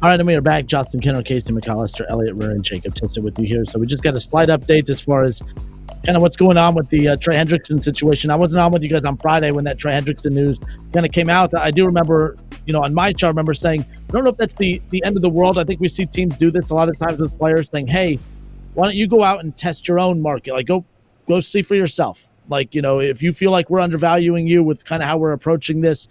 All right, and we are back. Justin Kenner, Casey McAllister, Elliot Rare, and Jacob Tisset with you here. So we just got a slight update as far as kind of what's going on with the Trey Hendrickson situation. I wasn't on with you guys on Friday when that Trey Hendrickson news kind of came out. I do remember, on my chart, I remember saying, I don't know if that's the end of the world. I think we see teams do this a lot of times with players saying, hey, why don't you go out and test your own market? Like, go see for yourself. Like, if you feel like we're undervaluing you with kind of how we're approaching this,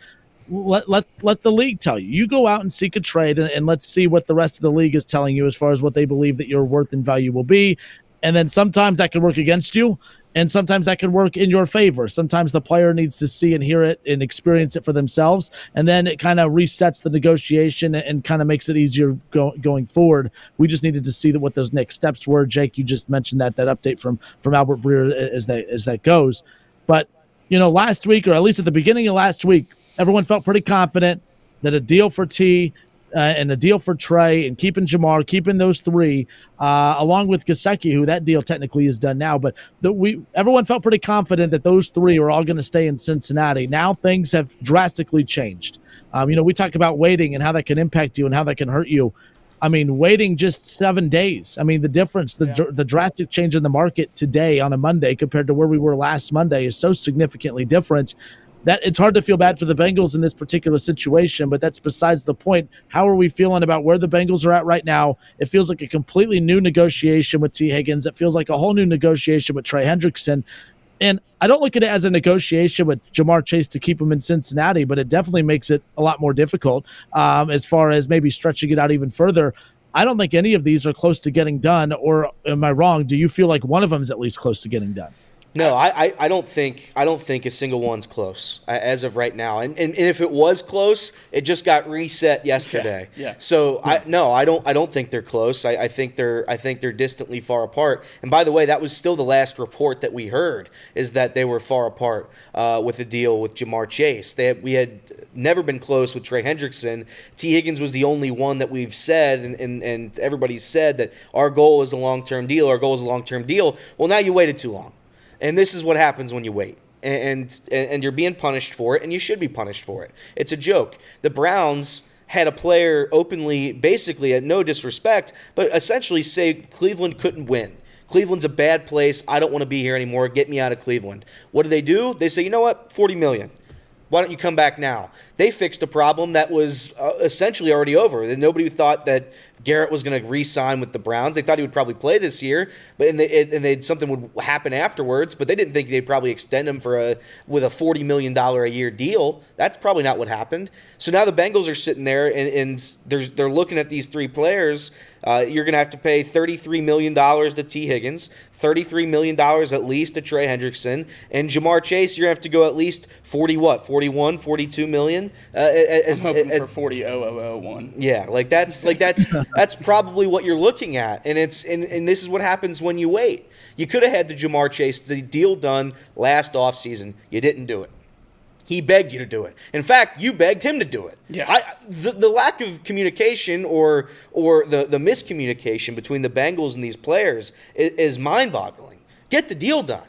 let the league tell you. You go out and seek a trade, and let's see what the rest of the league is telling you as far as what they believe that your worth and value will be. And then sometimes that can work against you, and sometimes that can work in your favor. Sometimes the player needs to see and hear it and experience it for themselves, and then it kind of resets the negotiation and kind of makes it easier going forward. We just needed to see what those next steps were. Jake, you just mentioned that update from Albert Breer as that goes. But, last week, or at least at the beginning of last week, everyone felt pretty confident that a deal for T and a deal for Trey and keeping Jamar, keeping those three, along with Gesicki, who that deal technically is done now. But everyone felt pretty confident that those three are all going to stay in Cincinnati. Now things have drastically changed. We talk about waiting and how that can impact you and how that can hurt you. I mean, waiting just 7 days. I mean, the difference, the drastic change in the market today on a Monday compared to where we were last Monday is so significantly different that it's hard to feel bad for the Bengals in this particular situation, but that's besides the point. How are we feeling about where the Bengals are at right now? It feels like a completely new negotiation with Tee Higgins. It feels like a whole new negotiation with Trey Hendrickson. And I don't look at it as a negotiation with Jamar Chase to keep him in Cincinnati, but it definitely makes it a lot more difficult as far as maybe stretching it out even further. I don't think any of these are close to getting done, or am I wrong? Do you feel like one of them is at least close to getting done? No, I don't think a single one's close as of right now. And if it was close, it just got reset yesterday. Yeah. So I don't think they're close. I think they're distantly far apart. And by the way, that was still the last report that we heard, is that they were far apart with the deal with Jamar Chase. We had never been close with Trey Hendrickson. Tee Higgins was the only one that we've said, and everybody's said that our goal is a long-term deal. Our goal is a long-term deal. Well, now you waited too long. And this is what happens when you wait. And you're being punished for it, and you should be punished for it. It's a joke. The Browns had a player openly, basically at no disrespect, but essentially say Cleveland couldn't win. Cleveland's a bad place. I don't want to be here anymore. Get me out of Cleveland. What do? They say, you know what? $40 million. Why don't you come back now? They fixed a problem that was essentially already over. Nobody thought that Garrett was going to re-sign with the Browns. They thought he would probably play this year, but something would happen afterwards. But they didn't think they'd probably extend him with a $40 million a year deal. That's probably not what happened. So now the Bengals are sitting there and they're looking at these three players. You're going to have to pay $33 million to Tee Higgins, $33 million at least to Trey Hendrickson, and Jamar Chase, you're going to have to go at least 41, 42 million. I'm hoping for 40,001. Yeah, that's probably what you're looking at, and this is what happens when you wait. You could have had the Jamar Chase deal done last offseason. You didn't do it. He begged you to do it. In fact, you begged him to do it. Yeah. The lack of communication or the miscommunication between the Bengals and these players is mind-boggling. Get the deal done.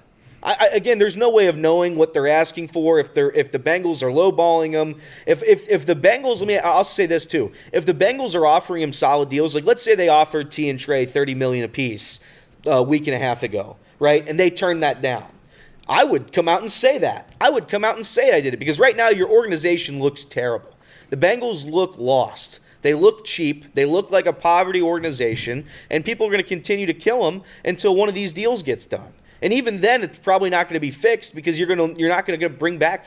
Again, there's no way of knowing what they're asking for. If the Bengals are lowballing them, if the Bengals, I'll say this too. If the Bengals are offering him solid deals, like let's say they offered T and Trey $30 million apiece a week and a half ago, right? And they turned that down. I would come out and say that. I would come out and say I did it, because right now your organization looks terrible. The Bengals look lost. They look cheap. They look like a poverty organization, and people are going to continue to kill them until one of these deals gets done. And even then, it's probably not going to be fixed, because you're not going to bring back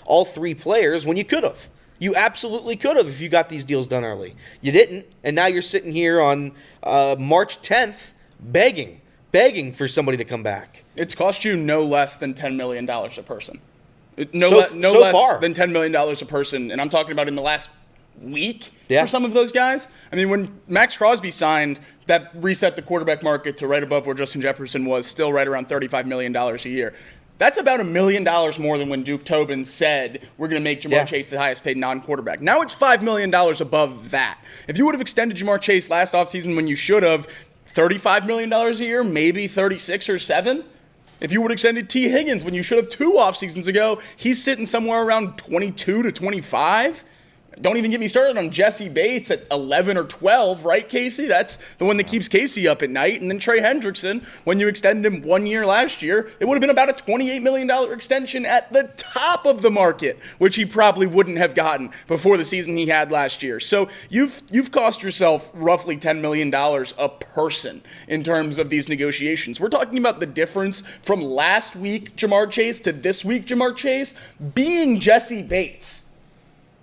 all three players when you could have. You absolutely could have if you got these deals done early. You didn't, and now you're sitting here on March 10th begging for somebody to come back. It's cost you no less than $10 million a person. Less than $10 million a person, and I'm talking about in the last week for some of those guys. I mean, when Max Crosby signed, that reset the quarterback market to right above where Justin Jefferson was, still right around $35 million a year. That's about $1 million more than when Duke Tobin said we're going to make Jamar Chase the highest paid non-quarterback. Now it's $5 million above that. If you would have extended Jamar Chase last offseason when you should have, $35 million a year, maybe 36 or 7. If you would have extended Tee Higgins when you should have 2 off seasons ago, he's sitting somewhere around 22 to 25. Don't even get me started on Jesse Bates at 11 or 12, right, Casey? That's the one that keeps Casey up at night. And then Trey Hendrickson, when you extended him 1 year last year, it would have been about a $28 million extension at the top of the market, which he probably wouldn't have gotten before the season he had last year. So you've cost yourself roughly $10 million a person in terms of these negotiations. We're talking about the difference from last week Ja'Marr Chase to this week Ja'Marr Chase being Jesse Bates.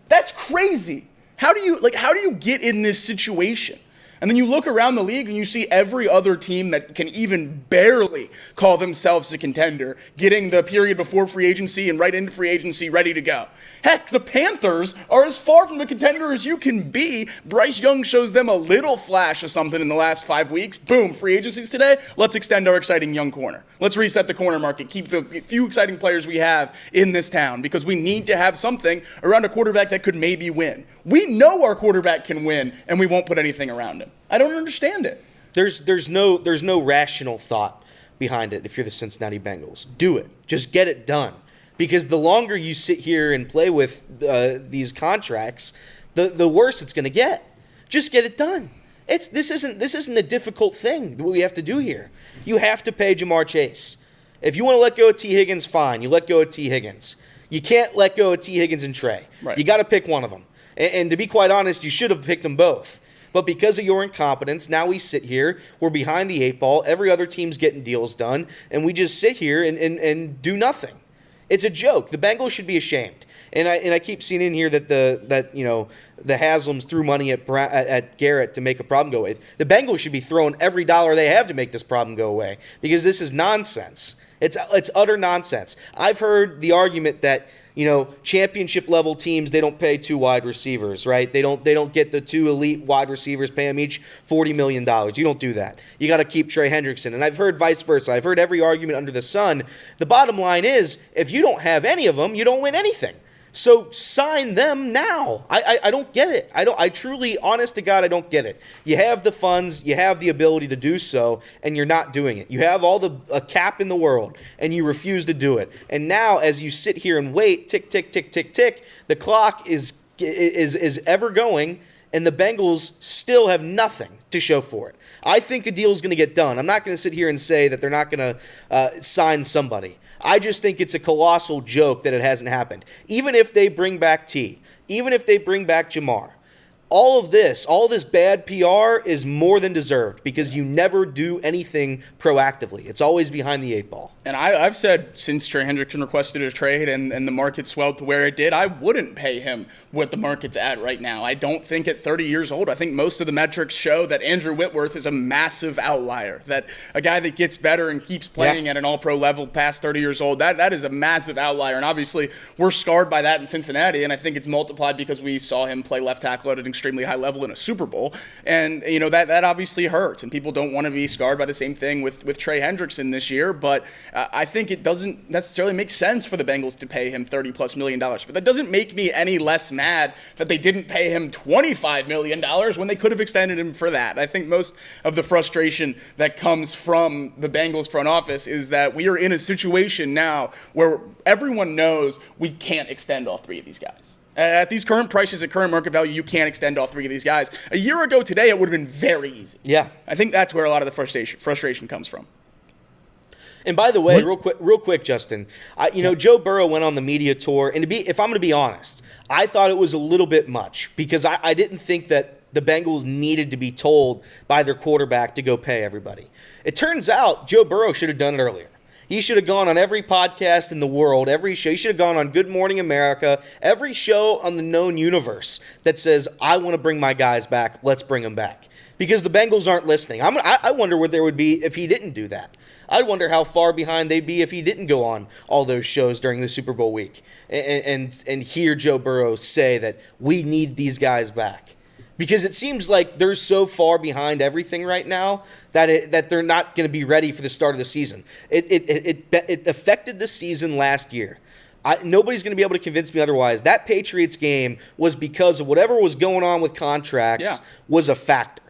That's crazy. How do you get in this situation? And then you look around the league and you see every other team that can even barely call themselves a contender getting the period before free agency and right into free agency ready to go. Heck, the Panthers are as far from a contender as you can be. Bryce Young shows them a little flash of something in the last 5 weeks. Boom, free agencies today. Let's extend our exciting young corner. Let's reset the corner market. Keep the few exciting players we have in this town because we need to have something around a quarterback that could maybe win. We know our quarterback can win, and we won't put anything around him. I don't understand it. There's no rational thought behind it if you're the Cincinnati Bengals. Do it. Just get it done. Because the longer you sit here and play with these contracts, the worse it's going to get. Just get it done. This isn't a difficult thing that we have to do here. You have to pay Ja'Marr Chase. If you want to let go of Tee Higgins, fine. You let go of Tee Higgins. You can't let go of Tee Higgins and Trey. Right. You got to pick one of them. And to be quite honest, you should have picked them both. But because of your incompetence, now we sit here, we're behind the 8 ball, every other team's getting deals done, and we just sit here and do nothing. It's a joke. The Bengals should be ashamed. And I keep seeing in here that the Haslams threw money at Garrett to make a problem go away. The Bengals should be throwing every dollar they have to make this problem go away because this is nonsense. It's utter nonsense. I've heard the argument that championship level teams, they don't pay 2 wide receivers, right? They don't get the 2 elite wide receivers, pay them each $40 million. You don't do that. You got to keep Trey Hendrickson. And I've heard vice versa. I've heard every argument under the sun. The bottom line is, if you don't have any of them, you don't win anything. So sign them now. I don't get it. I truly, honest to God, I don't get it. You have the funds, you have the ability to do so, and you're not doing it. You have all a cap in the world, and you refuse to do it. And now, as you sit here and wait, tick, tick, tick, tick, tick, the clock is ever going, and the Bengals still have nothing to show for it. I think a deal is going to get done. I'm not going to sit here and say that they're not going to sign somebody. I just think it's a colossal joke that it hasn't happened. Even if they bring back T, even if they bring back Ja'Marr, all of this bad PR is more than deserved because you never do anything proactively. It's always behind the 8 ball. And I've said since Trey Hendrickson requested a trade and the market swelled to where it did, I wouldn't pay him what the market's at right now. I don't think at 30 years old, I think most of the metrics show that Andrew Whitworth is a massive outlier, that a guy that gets better and keeps playing at an all-pro level past 30 years old, that is a massive outlier. And obviously, we're scarred by that in Cincinnati, and I think it's multiplied because we saw him play left tackle at an extremely high level in a Super Bowl. And, that obviously hurts, and people don't want to be scarred by the same thing with Trey Hendrickson this year, but I think it doesn't necessarily make sense for the Bengals to pay him $30+ million. But that doesn't make me any less mad that they didn't pay him $25 million when they could have extended him for that. I think most of the frustration that comes from the Bengals front office is that we are in a situation now where everyone knows we can't extend all 3 of these guys. At these current prices, at current market value, you can't extend all 3 of these guys. A year ago today, it would have been very easy. Yeah. I think that's where a lot of the frustration comes from. And by the way, real quick, Justin, Joe Burrow went on the media tour, and if I'm going to be honest, I thought it was a little bit much because I didn't think that the Bengals needed to be told by their quarterback to go pay everybody. It turns out Joe Burrow should have done it earlier. He should have gone on every podcast in the world, every show. He should have gone on Good Morning America, every show on the known universe that says, I want to bring my guys back, let's bring them back. Because the Bengals aren't listening. I wonder what there would be if he didn't do that. I wonder how far behind they'd be if he didn't go on all those shows during the Super Bowl week and hear Joe Burrow say that we need these guys back. Because it seems like they're so far behind everything right now that they're not going to be ready for the start of the season. It affected the season last year. Nobody's going to be able to convince me otherwise. That Patriots game was because of whatever was going on with contracts was a factor.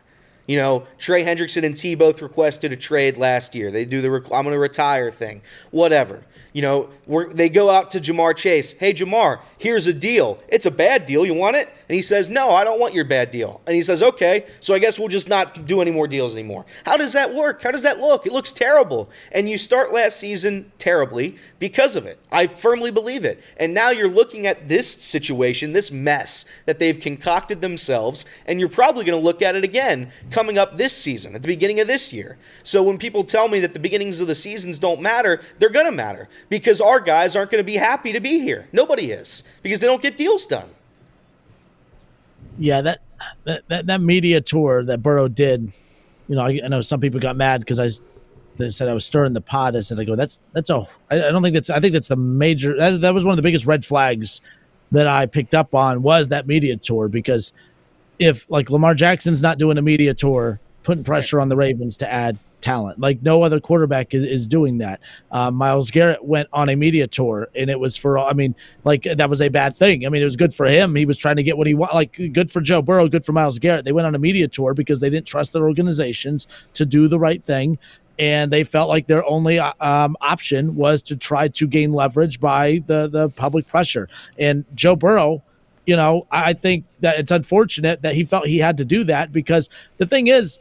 Trey Hendrickson and T both requested a trade last year. They do the I'm going to retire thing. Whatever. They go out to Ja'Marr Chase. Hey, Ja'Marr, here's a deal. It's a bad deal. You want it? And he says, no, I don't want your bad deal. And he says, okay, so I guess we'll just not do any more deals anymore. How does that work? How does that look? It looks terrible. And you start last season terribly because of it. I firmly believe it. And now you're looking at this situation, this mess that they've concocted themselves, and you're probably going to look at it again coming up this season, at the beginning of this year. So when people tell me that the beginnings of the seasons don't matter, they're going to matter because our guys aren't going to be happy to be here. Nobody is, because they don't get deals done. Yeah, that media tour that Burrow did, I know some people got mad because they said I was stirring the pot. I said, I think that's the major, that was one of the biggest red flags that I picked up on was that media tour, because if like Lamar Jackson's not doing a media tour, putting pressure on the Ravens to add talent, like no other quarterback is doing that. Myles Garrett went on a media tour, and it was that was a bad thing. It was good for him. He was trying to get what he wanted. Like good for Joe Burrow, good for Myles Garrett. They went on a media tour because they didn't trust their organizations to do the right thing. And they felt like their only option was to try to gain leverage by the public pressure. And Joe Burrow, I think that it's unfortunate that he felt he had to do that, because the thing is,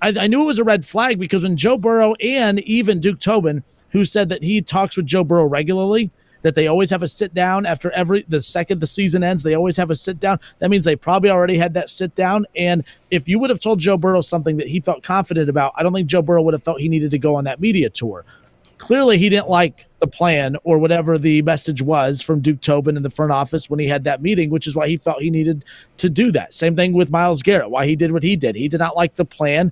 I knew it was a red flag, because when Joe Burrow and even Duke Tobin, who said that he talks with Joe Burrow regularly, that they always have a sit down after the second the season ends, they always have a sit down. That means they probably already had that sit down. And if you would have told Joe Burrow something that he felt confident about, I don't think Joe Burrow would have felt he needed to go on that media tour. Clearly, he didn't like the plan or whatever the message was from Duke Tobin in the front office when he had that meeting, which is why he felt he needed to do that. Same thing with Myles Garrett, why he did what he did. He did not like the plan.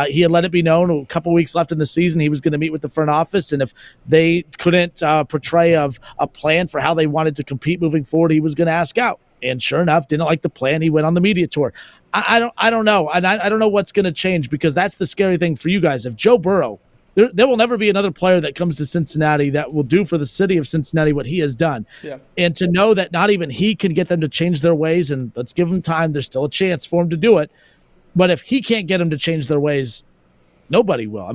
He had let it be known a couple weeks left in the season he was going to meet with the front office, and if they couldn't portray a plan for how they wanted to compete moving forward, he was going to ask out. And sure enough, didn't like the plan. He went on the media tour. I don't know. And I don't know what's going to change, because that's the scary thing for you guys. If Joe Burrow, there will never be another player that comes to Cincinnati that will do for the city of Cincinnati what he has done. Yeah. And to know that not even he can get them to change their ways, and let's give him time, there's still a chance for him to do it. But if he can't get them to change their ways, nobody will.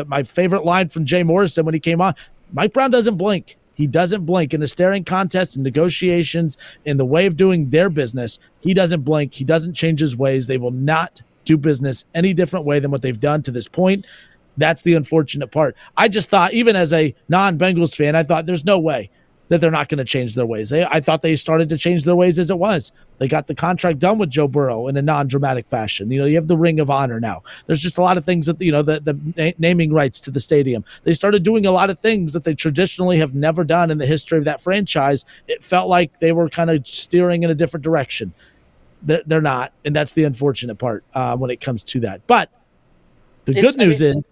My favorite line from Jay Morrison when he came on, Mike Brown doesn't blink. He doesn't blink in the staring contest and negotiations, in the way of doing their business. He doesn't blink. He doesn't change his ways. They will not do business any different way than what they've done to this point. That's the unfortunate part. I just thought, even as a non-Bengals fan, I thought there's no way that they're not going to change their ways. I thought they started to change their ways as it was. They got the contract done with Joe Burrow in a non-dramatic fashion. You have the Ring of Honor now. There's just a lot of things that, the naming rights to the stadium. They started doing a lot of things that they traditionally have never done in the history of that franchise. It felt like they were kind of steering in a different direction. They're not, and that's the unfortunate part when it comes to that. But the good news is,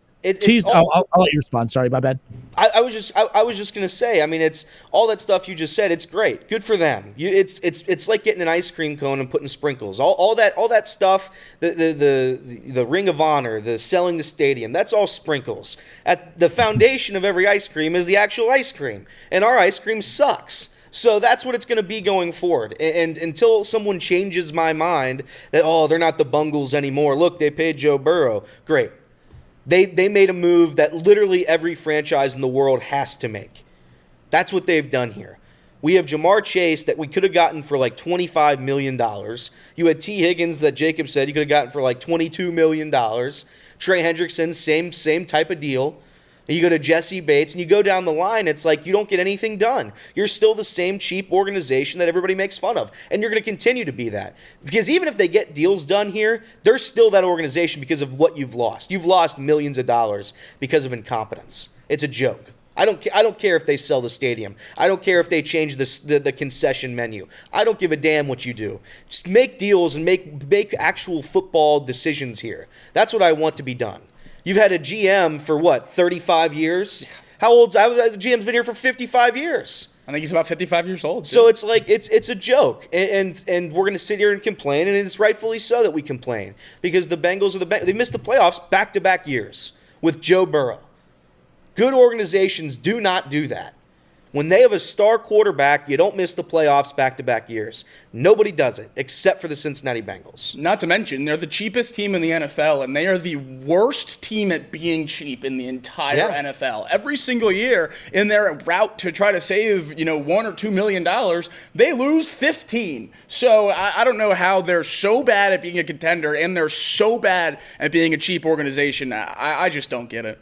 I'll let you respond. Sorry, my bad. I was just gonna say. It's all that stuff you just said. It's great, good for them. It's like getting an ice cream cone and putting sprinkles. All that stuff. The Ring of Honor, the selling the stadium. That's all sprinkles. At the foundation of every ice cream is the actual ice cream, and our ice cream sucks. So that's what it's going to be going forward. And until someone changes my mind that they're not the Bungles anymore. Look, they paid Joe Burrow. Great. They made a move that literally every franchise in the world has to make. That's what they've done here. We have Ja'Marr Chase that we could have gotten for like $25 million. You had Tee Higgins that Jacob said you could have gotten for like $22 million. Trey Hendrickson, same type of deal. You go to Jesse Bates, and you go down the line, it's like you don't get anything done. You're still the same cheap organization that everybody makes fun of, and you're going to continue to be that. Because even if they get deals done here, they're still that organization because of what you've lost. You've lost millions of dollars because of incompetence. It's a joke. I don't care if they sell the stadium. I don't care if they change the concession menu. I don't give a damn what you do. Just make deals and make actual football decisions here. That's what I want to be done. You've had a GM for 35 years? How old? The GM's been here for 55 years. I think he's about 55 years old. So it's like it's a joke, and we're going to sit here and complain, and it's rightfully so that we complain, because the Bengals they missed the playoffs back-to-back years with Joe Burrow. Good organizations do not do that. When they have a star quarterback, you don't miss the playoffs back-to-back years. Nobody does it, except for the Cincinnati Bengals. Not to mention, they're the cheapest team in the NFL, and they are the worst team at being cheap in the entire NFL. Every single year, in their route to try to save, $1 or $2 million, they lose 15. So I don't know how they're so bad at being a contender, and they're so bad at being a cheap organization. I just don't get it.